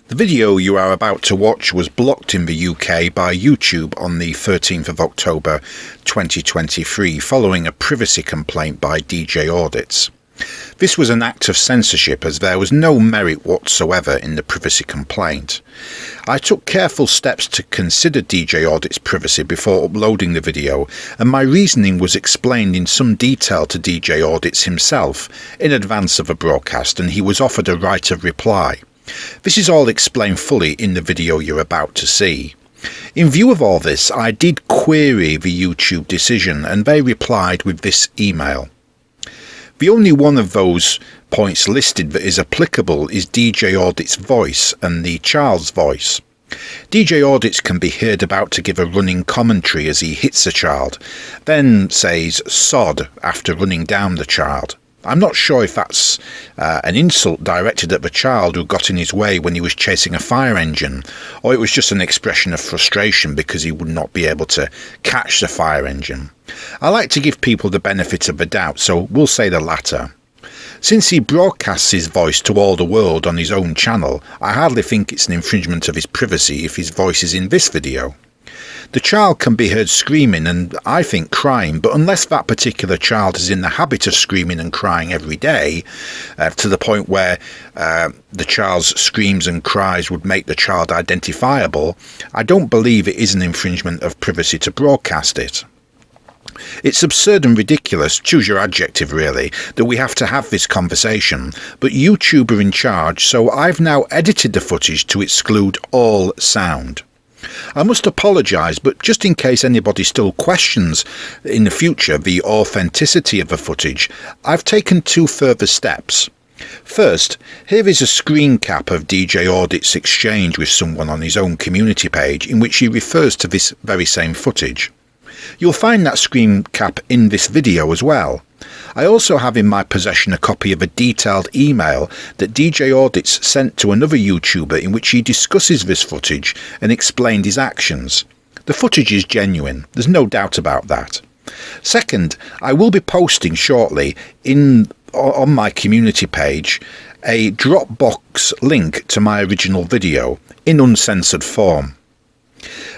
The video you are about to watch was blocked in the UK by YouTube on the 13th of October 2023 following a privacy complaint by DJ Audits. This was an act of censorship as there was no merit whatsoever in the privacy complaint. I took careful steps to consider DJ Audits' privacy before uploading the video, and my reasoning was explained in some detail to DJ Audits himself in advance of a broadcast, and he was offered a right of reply. This is all explained fully in the video you're about to see. In view of all this, I did query the YouTube decision, and they replied with this email. The only one of those points listed that is applicable is DJ Audits' voice and the child's voice. DJ Audits can be heard about to give a running commentary as he hits a child, then says "sod" after running down the child. I'm not sure if that's an insult directed at the child who got in his way when he was chasing a fire engine, or it was just an expression of frustration because he would not be able to catch the fire engine. I like to give people the benefit of the doubt, so we'll say the latter. Since he broadcasts his voice to all the world on his own channel, I hardly think it's an infringement of his privacy if his voice is in this video. The child can be heard screaming and I think crying, but unless that particular child is in the habit of screaming and crying every day, to the point where the child's screams and cries would make the child identifiable, I don't believe it is an infringement of privacy to broadcast it. It's absurd and ridiculous, choose your adjective really, that we have to have this conversation, but YouTube are in charge, so I've now edited the footage to exclude all sound. I must apologise, but just in case anybody still questions in the future the authenticity of the footage, I've taken two further steps. First, here is a screen cap of DJ Audits' exchange with someone on his own community page in which he refers to this very same footage. You'll find that screen cap in this video as well. I also have in my possession a copy of a detailed email that DJ Audits sent to another YouTuber in which he discusses this footage and explained his actions. The footage is genuine, there's no doubt about that. Second, I will be posting shortly on my community page a Dropbox link to my original video in uncensored form.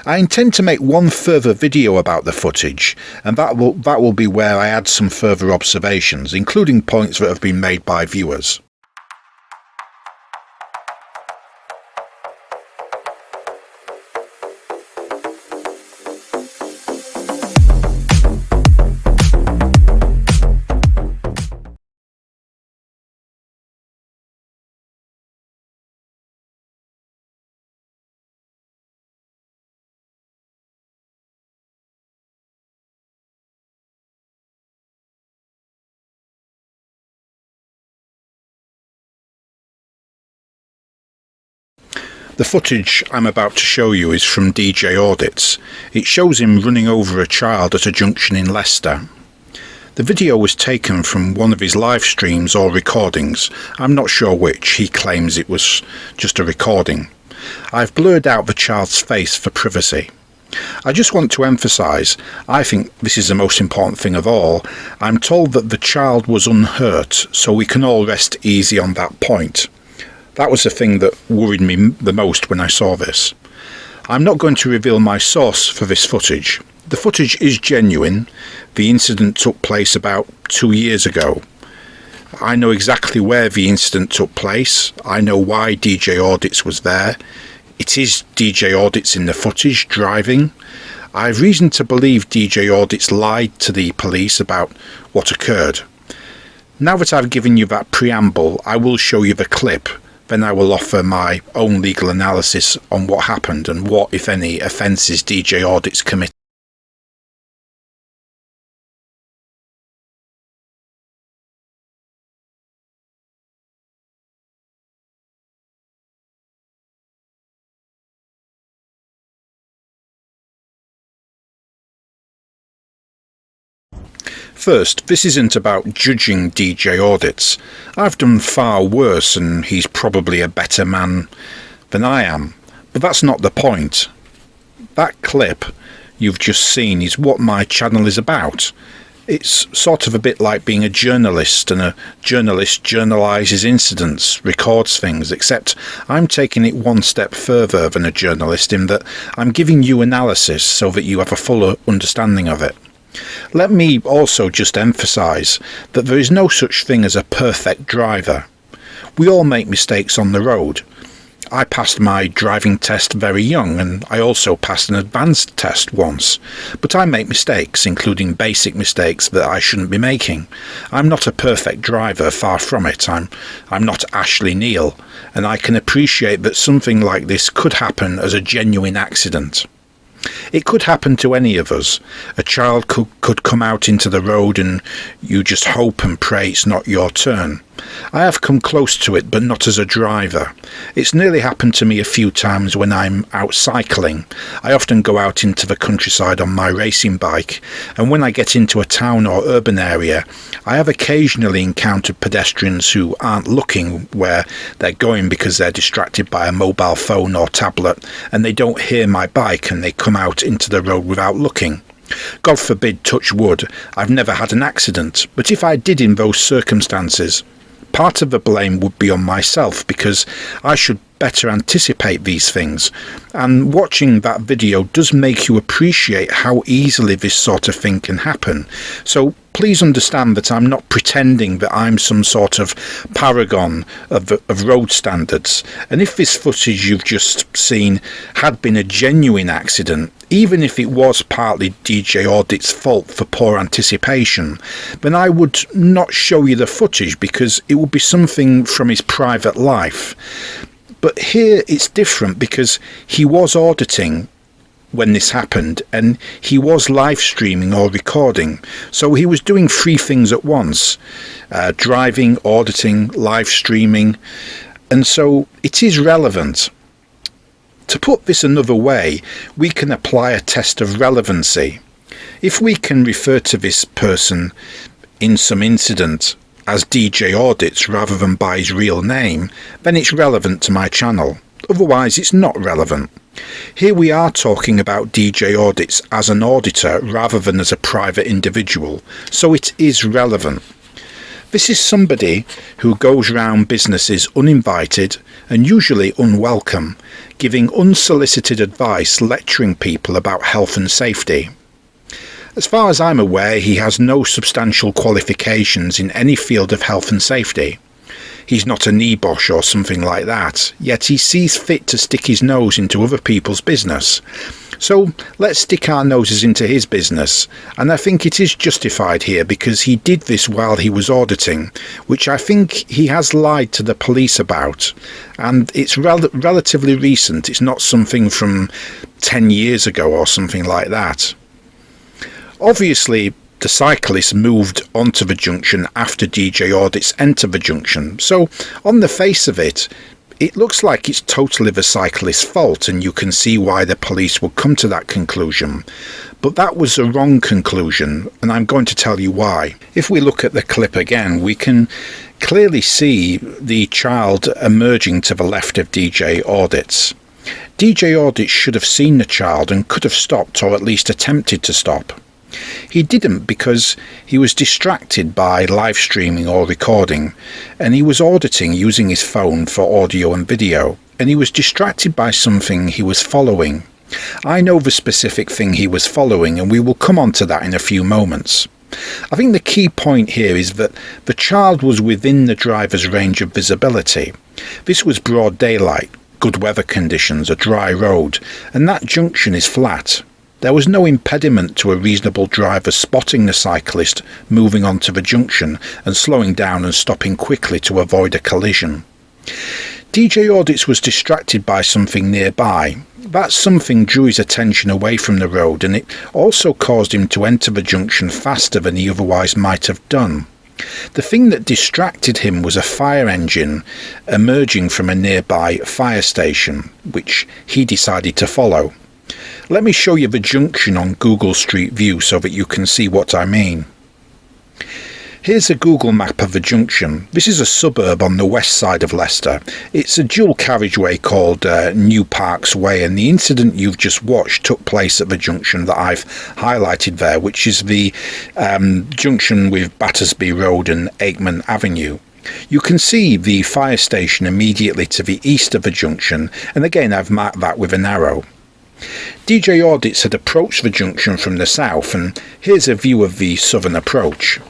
I intend to make one further video about the footage, and that will be where I add some further observations, including points that have been made by viewers. The footage I'm about to show you is from DJ Audits. It shows him running over a child at a junction in Leicester. The video was taken from one of his live streams or recordings. I'm not sure which. He claims it was just a recording. I've blurred out the child's face for privacy. I just want to emphasise, I think this is the most important thing of all, I'm told that the child was unhurt, so we can all rest easy on that point. That was the thing that worried me the most when I saw this. I'm not going to reveal my source for this footage. The footage is genuine. The incident took place about 2 years ago. I know exactly where the incident took place. I know why DJ Audits was there. It is DJ Audits in the footage driving. I have reason to believe DJ Audits lied to the police about what occurred. Now that I've given you that preamble, I will show you the clip. Then I will offer my own legal analysis on what happened and what, if any, offences DJ Audits committed. First, this isn't about judging DJ Audits. I've done far worse and he's probably a better man than I am. But that's not the point. That clip you've just seen is what my channel is about. It's sort of a bit like being a journalist, and a journalist journalises incidents, records things, except I'm taking it one step further than a journalist in that I'm giving you analysis so that you have a fuller understanding of it. Let me also just emphasise that there is no such thing as a perfect driver. We all make mistakes on the road. I passed my driving test very young, and I also passed an advanced test once. But I make mistakes, including basic mistakes that I shouldn't be making. I'm not a perfect driver, far from it. I'm not Ashley Neal, and I can appreciate that something like this could happen as a genuine accident. It could happen to any of us. A child could come out into the road and you just hope and pray it's not your turn. I have come close to it, but not as a driver. It's nearly happened to me a few times when I'm out cycling. I often go out into the countryside on my racing bike, and when I get into a town or urban area, I have occasionally encountered pedestrians who aren't looking where they're going because they're distracted by a mobile phone or tablet, and they don't hear my bike and they come out into the road without looking. God forbid, touch wood, I've never had an accident, but if I did in those circumstances, part of the blame would be on myself because I should better anticipate these things, and watching that video does make you appreciate how easily this sort of thing can happen. So please understand that I'm not pretending that I'm some sort of paragon of road standards, and if this footage you've just seen had been a genuine accident, even if it was partly DJ Audits' fault for poor anticipation, then I would not show you the footage because it would be something from his private life. But here it's different because he was auditing when this happened, and he was live streaming or recording, so he was doing three things at once: driving, auditing, live streaming, and so it is relevant. To put this another way, we can apply a test of relevancy. If we can refer to this person in some incident as DJ Audits rather than by his real name, then it's relevant to my channel. Otherwise it's not relevant. Here we are talking about DJ Audits as an auditor rather than as a private individual, so it is relevant. This is somebody who goes round businesses uninvited and usually unwelcome, giving unsolicited advice, lecturing people about health and safety. As far as I'm aware, he has no substantial qualifications in any field of health and safety. He's not a NEBOSH or something like that, yet he sees fit to stick his nose into other people's business. So let's stick our noses into his business, and I think it is justified here because he did this while he was auditing, which I think he has lied to the police about, and it's relatively recent. It's not something from 10 years ago or something like that. Obviously, the cyclist moved onto the junction after DJ Audits entered the junction, so on the face of it, it looks like it's totally the cyclist's fault, and you can see why the police would come to that conclusion. But that was a wrong conclusion, and I'm going to tell you why. If we look at the clip again, we can clearly see the child emerging to the left of DJ Audits. DJ Audits should have seen the child and could have stopped, or at least attempted to stop. He didn't because he was distracted by live streaming or recording, and he was auditing using his phone for audio and video, and he was distracted by something he was following. I know the specific thing he was following, and we will come on to that in a few moments. I think the key point here is that the child was within the driver's range of visibility. This was broad daylight, good weather conditions, a dry road, and that junction is flat. There was no impediment to a reasonable driver spotting the cyclist moving onto the junction and slowing down and stopping quickly to avoid a collision. DJ Audits was distracted by something nearby. That something drew his attention away from the road, and it also caused him to enter the junction faster than he otherwise might have done. The thing that distracted him was a fire engine emerging from a nearby fire station, which he decided to follow. Let me show you the junction on Google Street View so that you can see what I mean. Here's a Google map of the junction. This is a suburb on the west side of Leicester. It's a dual carriageway called New Parks Way, and the incident you've just watched took place at the junction that I've highlighted there, which is the junction with Battersby Road and Aikman Avenue. You can see the fire station immediately to the east of the junction, and again I've marked that with an arrow. DJ Audits had approached the junction from the south, and here's a view of the southern approach.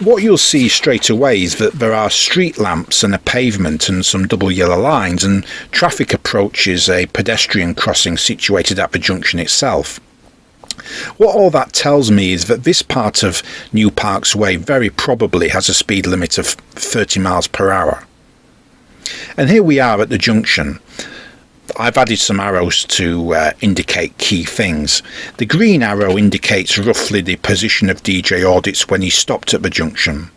What you'll see straight away is that there are street lamps and a pavement and some double yellow lines, and traffic approaches a pedestrian crossing situated at the junction itself. What all that tells me is that this part of New Parks Way very probably has a speed limit of 30 miles per hour. And here we are at the junction. I've added some arrows to indicate key things. The green arrow indicates roughly the position of DJ Audits when he stopped at the junction.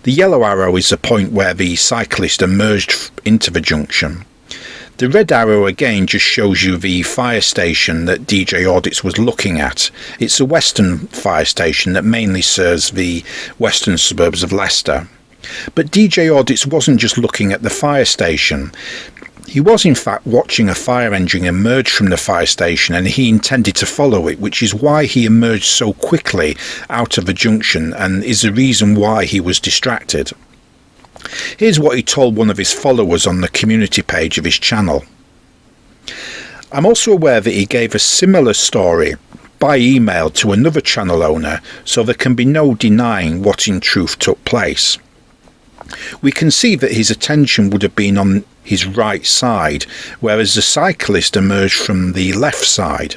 The yellow arrow is the point where the cyclist emerged into the junction. The red arrow again just shows you the fire station that DJ Audits was looking at. It's a western fire station that mainly serves the western suburbs of Leicester. But DJ Audits wasn't just looking at the fire station. He was in fact watching a fire engine emerge from the fire station, and he intended to follow it, which is why he emerged so quickly out of the junction and is the reason why he was distracted. Here's what he told one of his followers on the community page of his channel. I'm also aware that he gave a similar story by email to another channel owner, so there can be no denying what in truth took place. We can see that his attention would have been on his right side, whereas the cyclist emerged from the left side.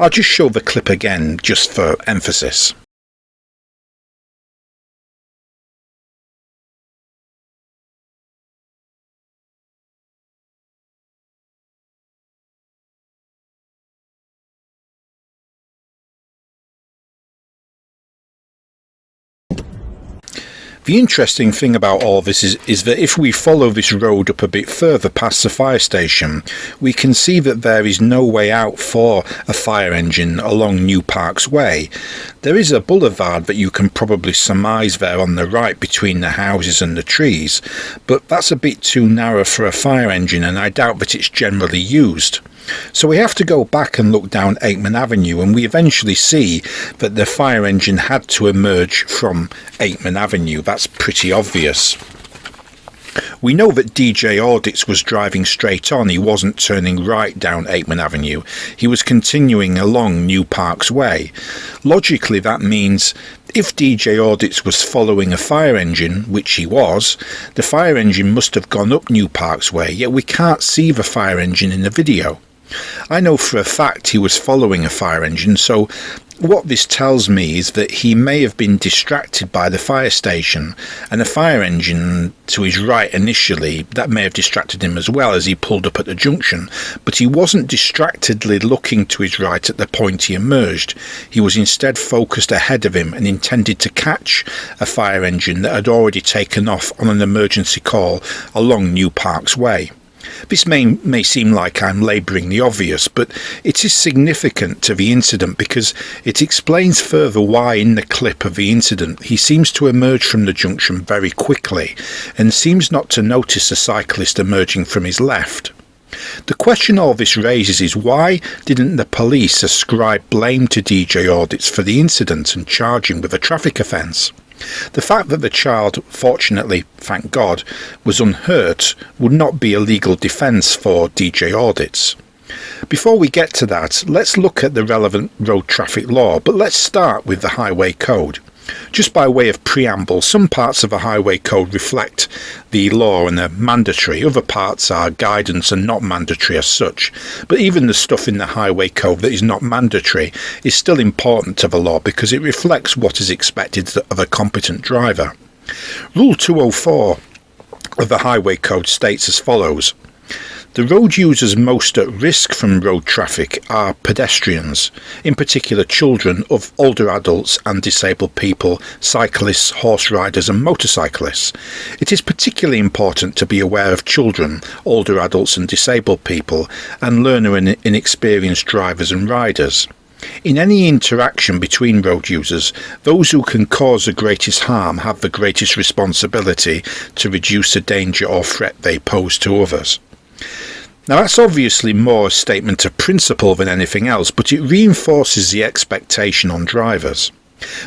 I'll just show the clip again just for emphasis. The interesting thing about all this is that if we follow this road up a bit further past the fire station, we can see that there is no way out for a fire engine along New Parks Way. There is a boulevard that you can probably surmise there on the right between the houses and the trees, but that's a bit too narrow for a fire engine, and I doubt that it's generally used. So we have to go back and look down Aikman Avenue, and we eventually see that the fire engine had to emerge from Aikman Avenue. That's pretty obvious. We know that DJ Audits was driving straight on. He wasn't turning right down Aikman Avenue. He was continuing along New Parks Way. Logically, that means if DJ Audits was following a fire engine, which he was, the fire engine must have gone up New Parks Way, yet we can't see the fire engine in the video. I know for a fact he was following a fire engine, so what this tells me is that he may have been distracted by the fire station, and the fire engine to his right initially, that may have distracted him as well as he pulled up at the junction, but he wasn't distractedly looking to his right at the point he emerged. He was instead focused ahead of him and intended to catch a fire engine that had already taken off on an emergency call along New Parks Way. This may seem like I'm labouring the obvious, but it is significant to the incident because it explains further why in the clip of the incident he seems to emerge from the junction very quickly and seems not to notice a cyclist emerging from his left. The question all this raises is why didn't the police ascribe blame to DJ Audits for the incident and charge him with a traffic offence? The fact that the child, fortunately, thank God, was unhurt would not be a legal defence for DJ Audits. Before we get to that, let's look at the relevant road traffic law, but let's start with the Highway Code. Just by way of preamble, some parts of the Highway Code reflect the law and are mandatory, other parts are guidance and not mandatory as such, but even the stuff in the Highway Code that is not mandatory is still important to the law because it reflects what is expected of a competent driver. Rule 204 of the Highway Code states as follows: the road users most at risk from road traffic are pedestrians, in particular children of older adults and disabled people, cyclists, horse riders and motorcyclists. It is particularly important to be aware of children, older adults and disabled people, and learner and inexperienced drivers and riders. In any interaction between road users, those who can cause the greatest harm have the greatest responsibility to reduce the danger or threat they pose to others. Now that's obviously more a statement of principle than anything else, but it reinforces the expectation on drivers.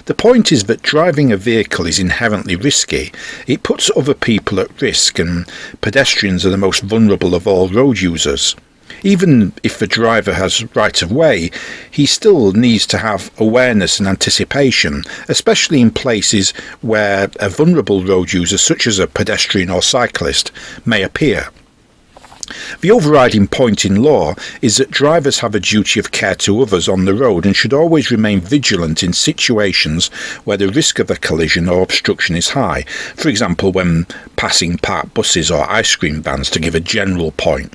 The point is that driving a vehicle is inherently risky. It puts other people at risk, and pedestrians are the most vulnerable of all road users. Even if the driver has right of way, he still needs to have awareness and anticipation, especially in places where a vulnerable road user, such as a pedestrian or cyclist, may appear. The overriding point in law is that drivers have a duty of care to others on the road and should always remain vigilant in situations where the risk of a collision or obstruction is high, for example when passing parked buses or ice cream vans, to give a general point.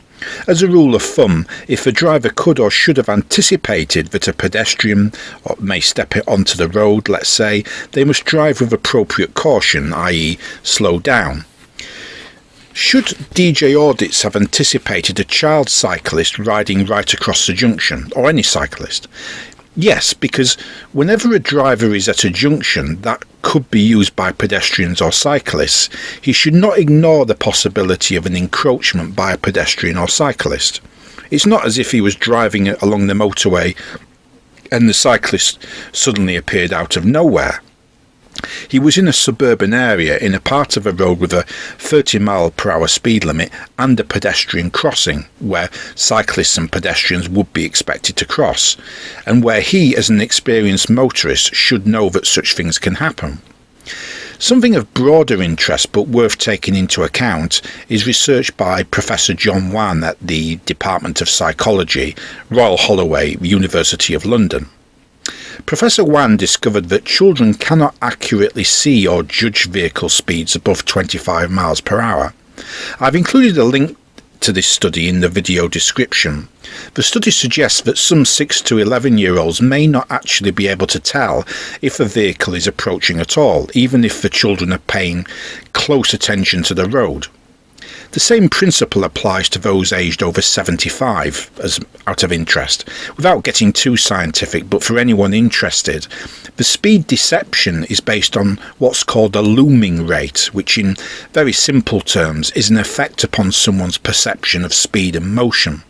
As a rule of thumb, if a driver could or should have anticipated that a pedestrian may step onto the road, let's say, they must drive with appropriate caution, i.e. slow down. Should DJ Audits have anticipated a child cyclist riding right across the junction, or any cyclist? Yes, because whenever a driver is at a junction that could be used by pedestrians or cyclists, he should not ignore the possibility of an encroachment by a pedestrian or cyclist. It's not as if he was driving along the motorway and the cyclist suddenly appeared out of nowhere. He was in a suburban area in a part of a road with a 30-mile-per-hour speed limit and a pedestrian crossing where cyclists and pedestrians would be expected to cross, and where he, as an experienced motorist, should know that such things can happen. Something of broader interest but worth taking into account is research by Professor John Wann at the Department of Psychology, Royal Holloway, University of London. Professor Wann discovered that children cannot accurately see or judge vehicle speeds above 25 miles per hour. I've included a link to this study in the video description. The study suggests that some 6 to 11-year-olds may not actually be able to tell if a vehicle is approaching at all, even if the children are paying close attention to the road. The same principle applies to those aged over 75, as out of interest. Without getting too scientific, but for anyone interested, the speed deception is based on what's called a looming rate, which in very simple terms is an effect upon someone's perception of speed and motion.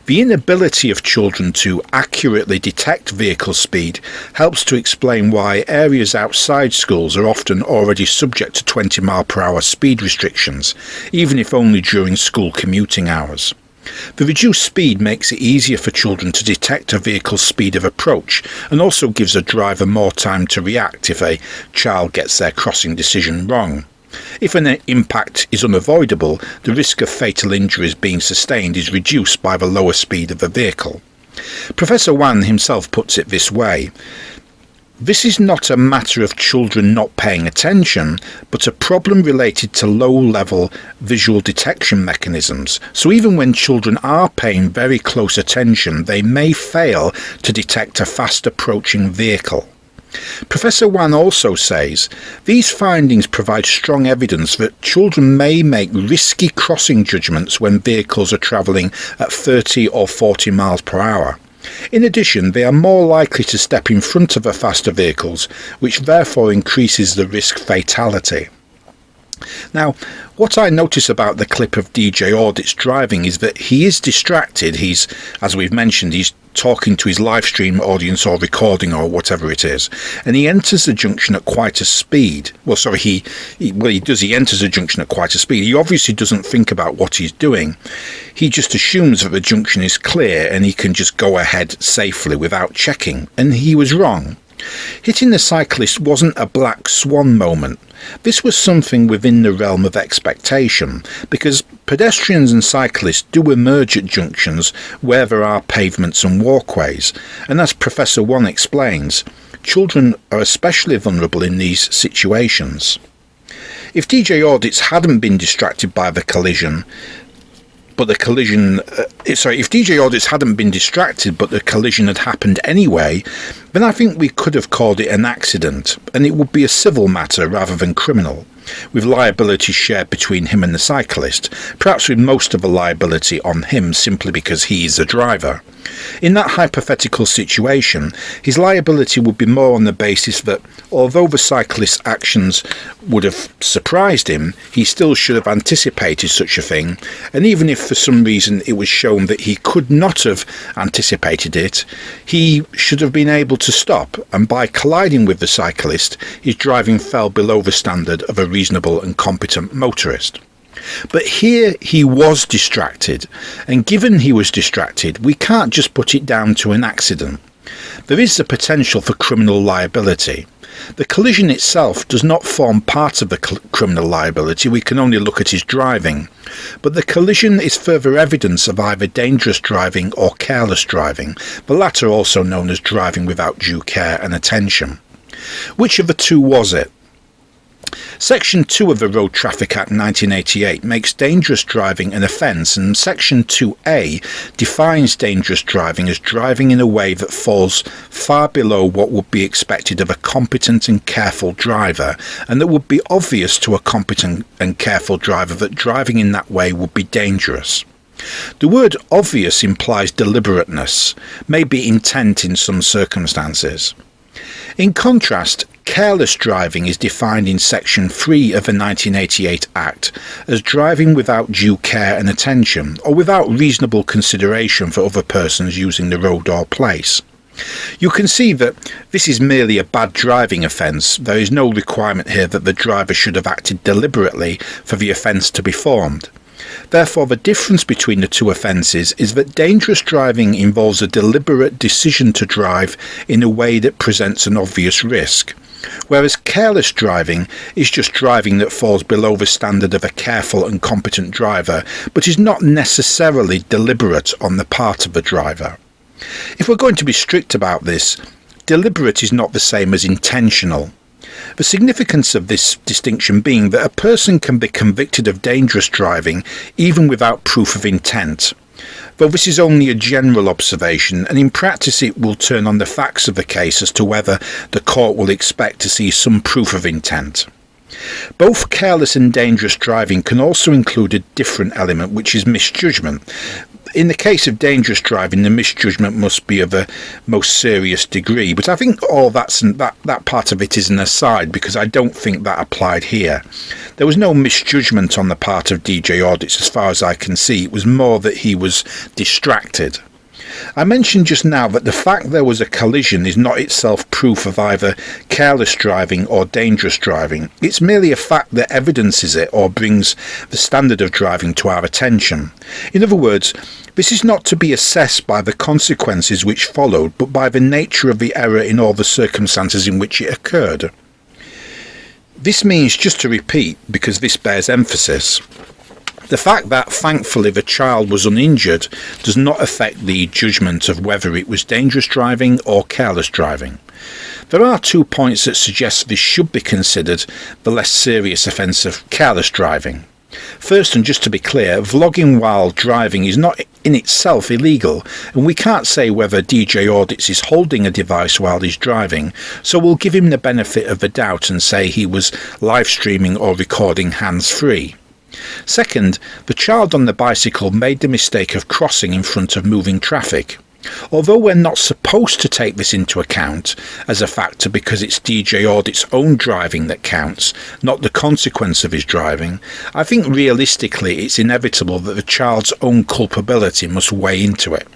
The inability of children to accurately detect vehicle speed helps to explain why areas outside schools are often already subject to 20-mile-per-hour speed restrictions, even if only during school commuting hours. The reduced speed makes it easier for children to detect a vehicle's speed of approach, and also gives a driver more time to react if a child gets their crossing decision wrong. If an impact is unavoidable, the risk of fatal injuries being sustained is reduced by the lower speed of the vehicle. Professor Wann himself puts it this way: "This is not a matter of children not paying attention, but a problem related to low-level visual detection mechanisms. So even when children are paying very close attention, they may fail to detect a fast-approaching vehicle." Professor Wann also says, "These findings provide strong evidence that children may make risky crossing judgments when vehicles are travelling at 30 or 40 miles per hour. In addition, they are more likely to step in front of the faster vehicles, which therefore increases the risk fatality." Now, what I notice about the clip of DJ Audits driving is that he is distracted. He's, as we've mentioned, he's talking to his live stream audience or recording or whatever it is, and he enters the junction at quite a speed. He enters the junction at quite a speed. He obviously doesn't think about what he's doing. He just assumes that the junction is clear and he can just go ahead safely without checking, and he was wrong. Hitting the cyclist wasn't a black swan moment. This was something within the realm of expectation, because pedestrians and cyclists do emerge at junctions where there are pavements and walkways, and as Professor Wann explains, children are especially vulnerable in these situations. If DJ Audits hadn't been distracted by the collision, if DJ Audits hadn't been distracted but the collision had happened anyway, then I think we could have called it an accident, and it would be a civil matter rather than criminal. with liability shared between him and the cyclist, perhaps with most of the liability on him simply because he is the driver. In that hypothetical situation, his liability would be more on the basis that although the cyclist's actions would have surprised him, he still should have anticipated such a thing, and even if for some reason it was shown that he could not have anticipated it, he should have been able to stop, and by colliding with the cyclist, his driving fell below the standard of a reasonable and competent motorist. But here he was distracted, and given he was distracted, we can't just put it down to an accident. There is the potential for criminal liability. The collision itself does not form part of the criminal liability, we can only look at his driving. But the collision is further evidence of either dangerous driving or careless driving, the latter also known as driving without due care and attention. Which of the two was it? Section 2 of the Road Traffic Act 1988 makes dangerous driving an offence, and Section 2A defines dangerous driving as driving in a way that falls far below what would be expected of a competent and careful driver, and that would be obvious to a competent and careful driver that driving in that way would be dangerous. The word obvious implies deliberateness, maybe intent in some circumstances. In contrast, careless driving is defined in Section 3 of the 1988 Act as driving without due care and attention, or without reasonable consideration for other persons using the road or place. You can see that this is merely a bad driving offence. There is no requirement here that the driver should have acted deliberately for the offence to be formed. Therefore, the difference between the two offences is that dangerous driving involves a deliberate decision to drive in a way that presents an obvious risk, whereas careless driving is just driving that falls below the standard of a careful and competent driver, but is not necessarily deliberate on the part of the driver. If we're going to be strict about this, deliberate is not the same as intentional. The significance of this distinction being that a person can be convicted of dangerous driving even without proof of intent. Though this is only a general observation, and in practice it will turn on the facts of the case as to whether the court will expect to see some proof of intent. Both careless and dangerous driving can also include a different element, which is misjudgment. In the case of dangerous driving, the misjudgment must be of a most serious degree, but I think all that part of it is an aside, because I don't think that applied here. There was no misjudgment on the part of DJ Audits as far as I can see. It was more that he was distracted. I mentioned just now that the fact there was a collision is not itself proof of either careless driving or dangerous driving. It's merely a fact that evidences it or brings the standard of driving to our attention. In other words, this is not to be assessed by the consequences which followed, but by the nature of the error in all the circumstances in which it occurred. This means, just to repeat, because this bears emphasis, the fact that, thankfully, the child was uninjured does not affect the judgment of whether it was dangerous driving or careless driving. There are 2 points that suggest this should be considered the less serious offence of careless driving. First, and just to be clear, vlogging while driving is not in itself illegal, and we can't say whether DJ Audits is holding a device while he's driving, so we'll give him the benefit of the doubt and say he was live streaming or recording hands-free. Second, the child on the bicycle made the mistake of crossing in front of moving traffic. Although we're not supposed to take this into account as a factor because it's DJ Audits' own driving that counts, not the consequence of his driving, I think realistically it's inevitable that the child's own culpability must weigh into it.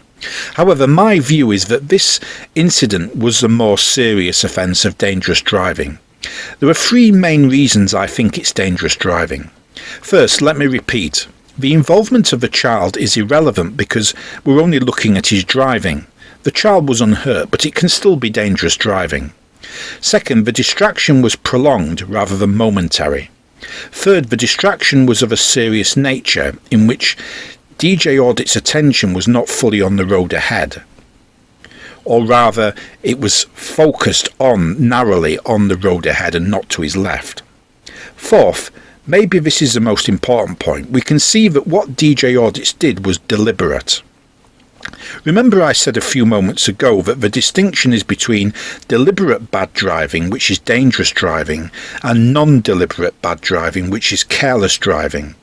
However, my view is that this incident was a more serious offence of dangerous driving. There are 3 main reasons I think it's dangerous driving. First, let me repeat. The involvement of the child is irrelevant because we're only looking at his driving. The child was unhurt, but it can still be dangerous driving. Second, the distraction was prolonged rather than momentary. Third, the distraction was of a serious nature, in which DJ Audits' attention was not fully on the road ahead. Or rather, it was focused narrowly on the road ahead and not to his left. Fourth, maybe this is the most important point, we can see that what DJ Audits did was deliberate. Remember I said a few moments ago that the distinction is between deliberate bad driving, which is dangerous driving, and non-deliberate bad driving, which is careless driving.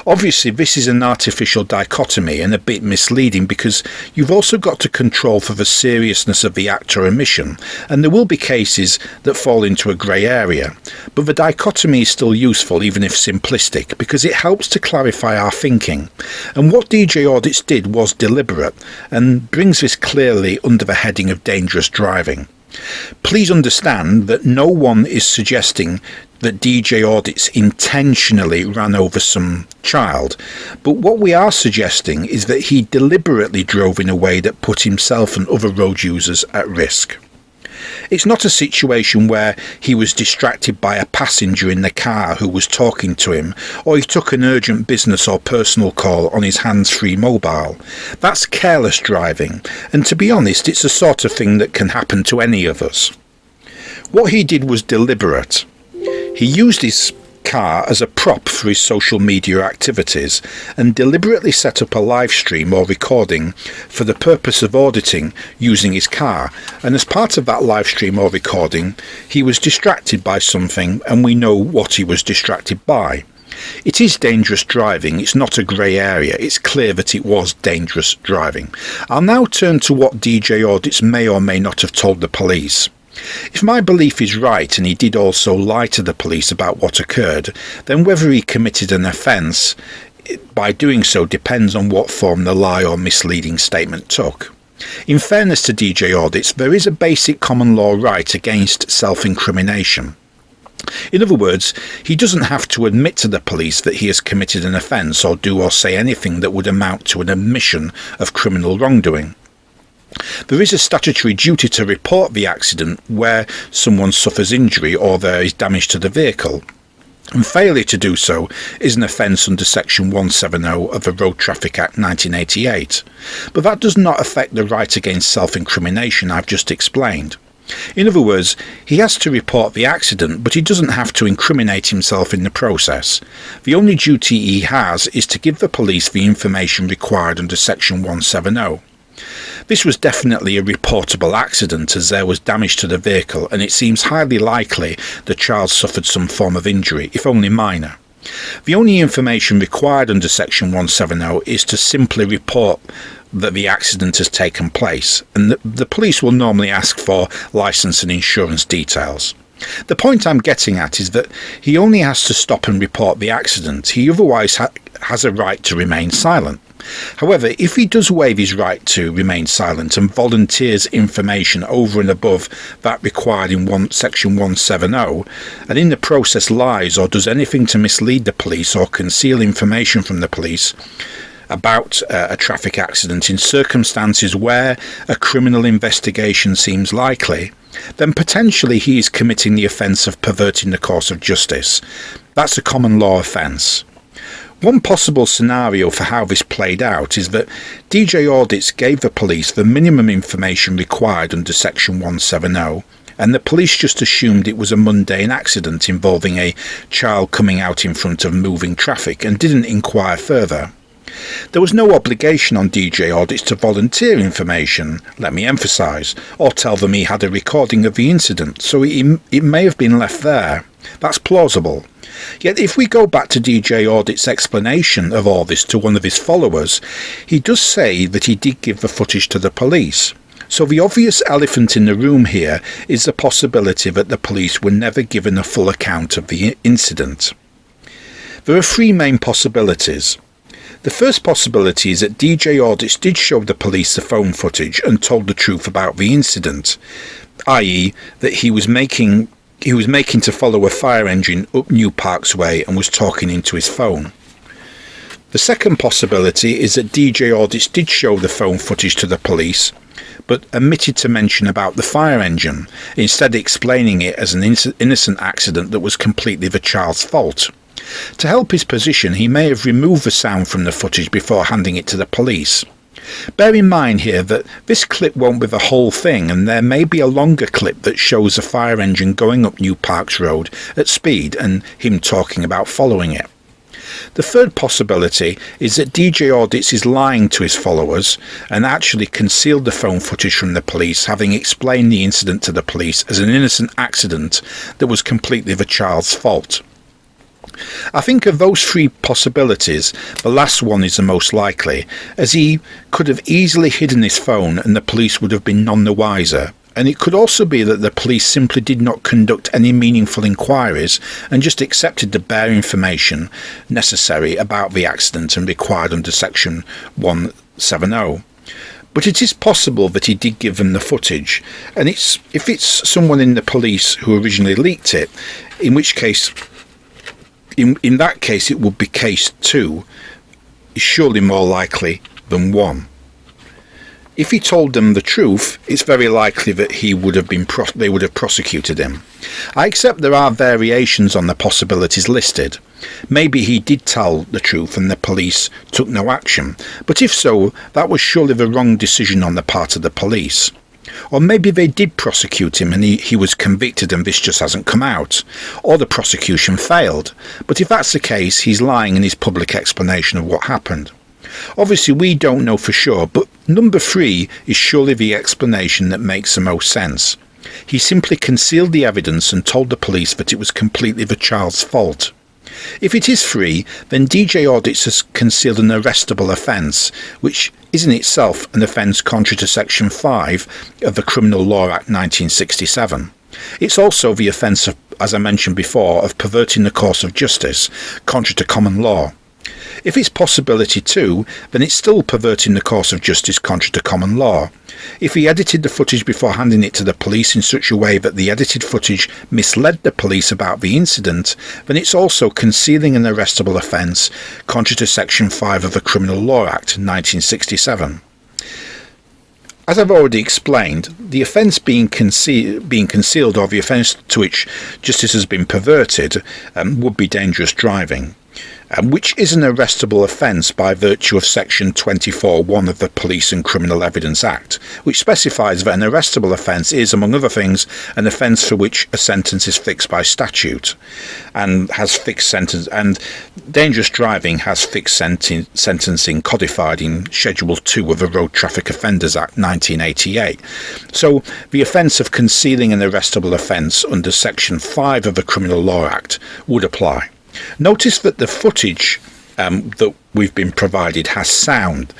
Obviously this is an artificial dichotomy and a bit misleading, because you've also got to control for the seriousness of the act or omission, and there will be cases that fall into a grey area. But the dichotomy is still useful, even if simplistic, because it helps to clarify our thinking. And what DJ Audits did was deliberate, and brings this clearly under the heading of dangerous driving. Please understand that no one is suggesting that DJ Audits intentionally ran over some child, but what we are suggesting is that he deliberately drove in a way that put himself and other road users at risk. It's not a situation where he was distracted by a passenger in the car who was talking to him, or he took an urgent business or personal call on his hands-free mobile. That's careless driving, and to be honest, it's the sort of thing that can happen to any of us. What he did was deliberate. He used his car as a prop for his social media activities and deliberately set up a live stream or recording for the purpose of auditing using his car, and as part of that live stream or recording he was distracted by something, and we know what he was distracted by. It is dangerous driving, it's not a grey area, it's clear that it was dangerous driving. I'll now turn to what DJ Audits may or may not have told the police. If my belief is right and he did also lie to the police about what occurred, then whether he committed an offence by doing so depends on what form the lie or misleading statement took. In fairness to DJ Audits, there is a basic common law right against self-incrimination. In other words, he doesn't have to admit to the police that he has committed an offence or do or say anything that would amount to an admission of criminal wrongdoing. There is a statutory duty to report the accident where someone suffers injury or there is damage to the vehicle, and failure to do so is an offence under Section 170 of the Road Traffic Act 1988. But that does not affect the right against self-incrimination I've just explained. In other words, he has to report the accident, but he doesn't have to incriminate himself in the process. The only duty he has is to give the police the information required under Section 170. This was definitely a reportable accident, as there was damage to the vehicle, and it seems highly likely the child suffered some form of injury, if only minor. The only information required under Section 170 is to simply report that the accident has taken place, and the police will normally ask for licence and insurance details. The point I'm getting at is that he only has to stop and report the accident. He otherwise has a right to remain silent. However, if he does waive his right to remain silent and volunteers information over and above that required in Section 170, and in the process lies or does anything to mislead the police or conceal information from the police about a traffic accident in circumstances where a criminal investigation seems likely, then potentially he is committing the offence of perverting the course of justice. That's a common law offence. One possible scenario for how this played out is that DJ Audits gave the police the minimum information required under Section 170, and the police just assumed it was a mundane accident involving a child coming out in front of moving traffic and didn't inquire further. There was no obligation on DJ Audits to volunteer information, let me emphasise, or tell them he had a recording of the incident, so it may have been left there. That's plausible. Yet if we go back to DJ Audits' explanation of all this to one of his followers, he does say that he did give the footage to the police. So the obvious elephant in the room here is the possibility that the police were never given a full account of the incident. There are three main possibilities. The first possibility is that DJ Audits did show the police the phone footage and told the truth about the incident, i.e. that he was making to follow a fire engine up New Parks Way and was talking into his phone. The second possibility is that DJ Audits did show the phone footage to the police, but omitted to mention about the fire engine, instead explaining it as an innocent accident that was completely the child's fault. To help his position, he may have removed the sound from the footage before handing it to the police. Bear in mind here that this clip won't be the whole thing, and there may be a longer clip that shows a fire engine going up New Parks Road at speed and him talking about following it. The third possibility is that DJ Audits is lying to his followers and actually concealed the phone footage from the police, having explained the incident to the police as an innocent accident that was completely the child's fault. I think of those three possibilities, the last one is the most likely, as he could have easily hidden his phone and the police would have been none the wiser. And it could also be that the police simply did not conduct any meaningful inquiries and just accepted the bare information necessary about the accident and required under section 170. But it is possible that he did give them the footage, and if it's someone in the police who originally leaked it, in which case, in that case it would be case 2, is surely more likely than 1. If he told them the truth, it's very likely that they would have prosecuted him. I accept there are variations on the possibilities listed. Maybe he did tell the truth and the police took no action, but if so, that was surely the wrong decision on the part of the police. Or maybe they did prosecute him and he was convicted and this just hasn't come out. Or the prosecution failed. But if that's the case, he's lying in his public explanation of what happened. Obviously we don't know for sure, but number 3 is surely the explanation that makes the most sense. He simply concealed the evidence and told the police that it was completely the child's fault. If it is 3, then DJ Audits has concealed an arrestable offence, which is in itself an offence contrary to section 5 of the Criminal Law Act 1967. It's also the offence of, as I mentioned before, of perverting the course of justice, contrary to common law. If it's possibility 2, then it's still perverting the course of justice contrary to common law. If he edited the footage before handing it to the police in such a way that the edited footage misled the police about the incident, then it's also concealing an arrestable offence contrary to section 5 of the Criminal Law Act 1967. As I've already explained, the offence being concealed or the offence to which justice has been perverted would be dangerous driving, which is an arrestable offence by virtue of section 24(1) of the Police and Criminal Evidence Act, which specifies that an arrestable offence is, among other things, an offence for which a sentence is fixed by statute and has fixed sentence, and dangerous driving has fixed sentencing codified in Schedule 2 of the Road Traffic Offenders Act 1988. So the offence of concealing an arrestable offence under section 5 of the Criminal Law Act would apply. Notice that the footage that we've been provided has sound.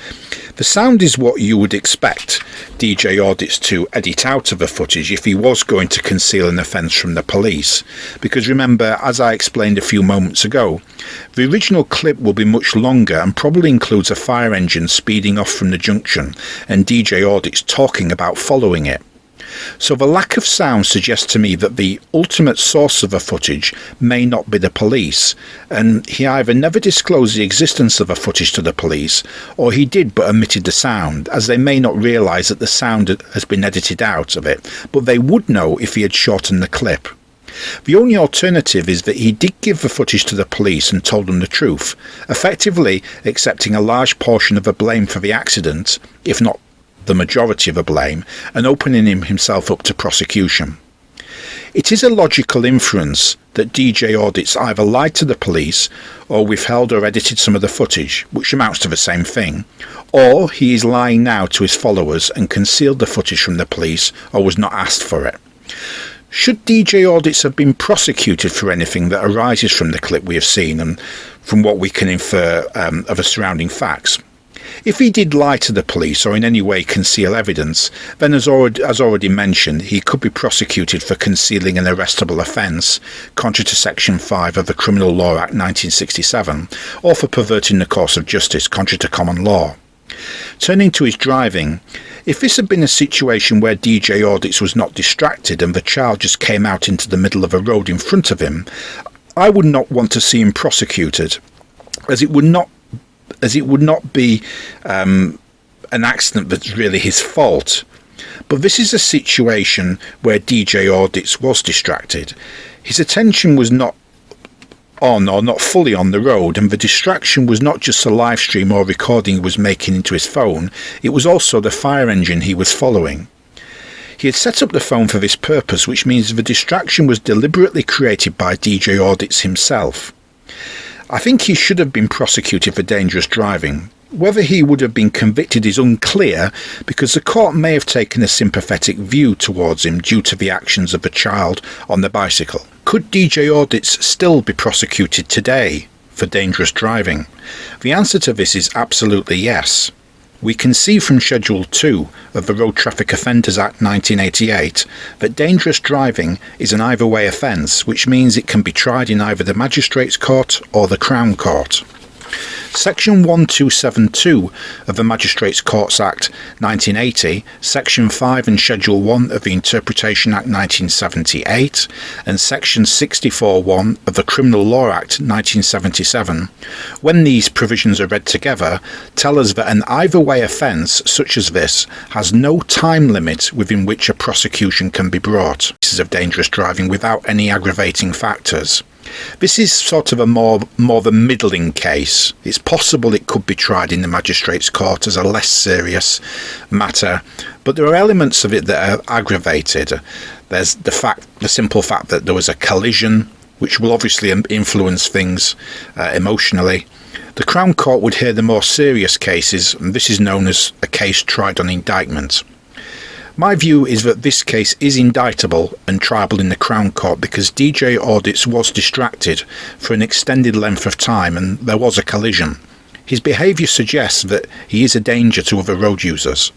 The sound is what you would expect DJ Audits to edit out of the footage if he was going to conceal an offence from the police. Because remember, as I explained a few moments ago, the original clip will be much longer and probably includes a fire engine speeding off from the junction and DJ Audits talking about following it. So the lack of sound suggests to me that the ultimate source of the footage may not be the police, and he either never disclosed the existence of the footage to the police, or he did but omitted the sound, as they may not realise that the sound has been edited out of it, but they would know if he had shortened the clip. The only alternative is that he did give the footage to the police and told them the truth, effectively accepting a large portion of the blame for the accident, if not the majority of the blame, and opening himself up to prosecution. It is a logical inference that DJ Audits either lied to the police or withheld or edited some of the footage, which amounts to the same thing, or he is lying now to his followers and concealed the footage from the police or was not asked for it. Should DJ Audits have been prosecuted for anything that arises from the clip we have seen and from what we can infer of the surrounding facts? If he did lie to the police or in any way conceal evidence, then as already mentioned, he could be prosecuted for concealing an arrestable offence, contrary to section 5 of the Criminal Law Act 1967, or for perverting the course of justice, contrary to common law. Turning to his driving, if this had been a situation where DJ Audits was not distracted and the child just came out into the middle of a road in front of him, I would not want to see him prosecuted, as it would not be an accident that's really his fault. But this is a situation where DJ Audits was distracted. His attention was not on or not fully on the road, and the distraction was not just a live stream or recording he was making into his phone, it was also the fire engine he was following. He had set up the phone for this purpose, which means the distraction was deliberately created by DJ Audits himself. I think he should have been prosecuted for dangerous driving. Whether he would have been convicted is unclear, because the court may have taken a sympathetic view towards him due to the actions of the child on the bicycle. Could DJ Audits still be prosecuted today for dangerous driving? The answer to this is absolutely yes. We can see from Schedule 2 of the Road Traffic Offenders Act 1988 that dangerous driving is an either-way offence, which means it can be tried in either the Magistrates' Court or the Crown Court. Section 1272 of the Magistrates' Courts Act 1980, Section 5 and Schedule 1 of the Interpretation Act 1978, and Section 64(1) of the Criminal Law Act 1977, when these provisions are read together, tell us that an either-way offence such as this has no time limit within which a prosecution can be brought. Cases of dangerous driving without any aggravating factors. This is sort of a more the middling case. It's possible it could be tried in the Magistrates' Court as a less serious matter, but there are elements of it that are aggravated. There's the simple fact that there was a collision, which will obviously influence things emotionally. The Crown Court would hear the more serious cases, and this is known as a case tried on indictment. My view is that this case is indictable and triable in the Crown Court because DJ Audits was distracted for an extended length of time and there was a collision. His behaviour suggests that he is a danger to other road users.